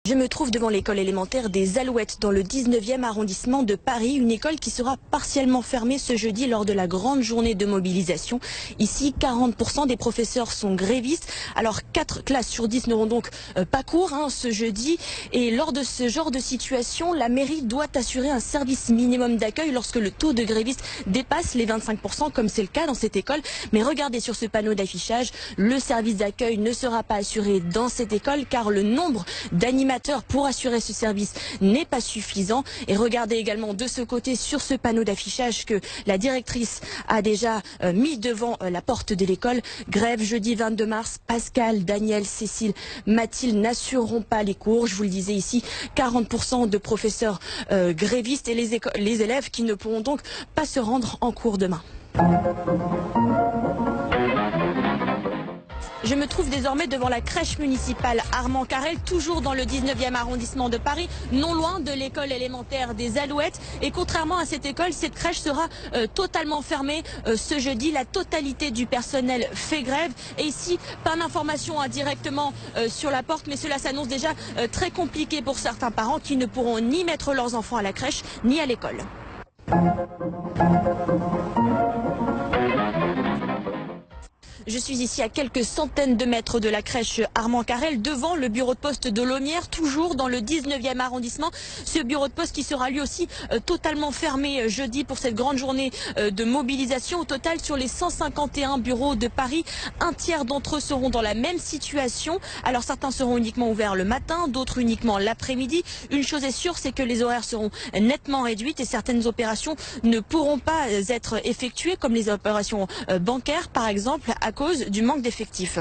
Je me trouve devant l'école élémentaire des Alouettes dans le 19e arrondissement de Paris, une école qui sera partiellement fermée ce jeudi lors de la grande journée de mobilisation. Ici, 40% des professeurs sont grévistes. Alors 4 classes sur 10 n'auront donc pas cours ce jeudi. Et lors de ce genre de situation, la mairie doit assurer un service minimum d'accueil lorsque le taux de grévistes dépasse les 25%, comme c'est le cas dans cette école. Mais regardez sur ce panneau d'affichage, le service d'accueil ne sera pas assuré dans cette école car le nombre d'animateurs pour assurer ce service n'est pas suffisant. Et regardez également de ce côté sur ce panneau d'affichage que la directrice a déjà mis devant la porte de l'école. Grève jeudi 22 mars, Pascal, Daniel, Cécile, Mathilde n'assureront pas les cours. Je vous le disais ici, 40% de professeurs grévistes et les élèves qui ne pourront donc pas se rendre en cours demain. Je me trouve désormais devant la crèche municipale Armand Carrel, toujours dans le 19e arrondissement de Paris, non loin de l'école élémentaire des Alouettes. Et contrairement à cette école, cette crèche sera totalement fermée ce jeudi. La totalité du personnel fait grève. Et ici, pas d'information directement sur la porte, mais cela s'annonce déjà très compliqué pour certains parents qui ne pourront ni mettre leurs enfants à la crèche, ni à l'école. Je suis ici à quelques centaines de mètres de la crèche Armand Carrel, devant le bureau de poste de Lomière, toujours dans le 19e arrondissement. Ce bureau de poste qui sera lui aussi totalement fermé jeudi pour cette grande journée de mobilisation. Au total, sur les 151 bureaux de Paris, un tiers d'entre eux seront dans la même situation. Alors certains seront uniquement ouverts le matin, d'autres uniquement l'après-midi. Une chose est sûre, c'est que les horaires seront nettement réduites et certaines opérations ne pourront pas être effectuées, comme les opérations bancaires par exemple, à cause du manque d'effectifs.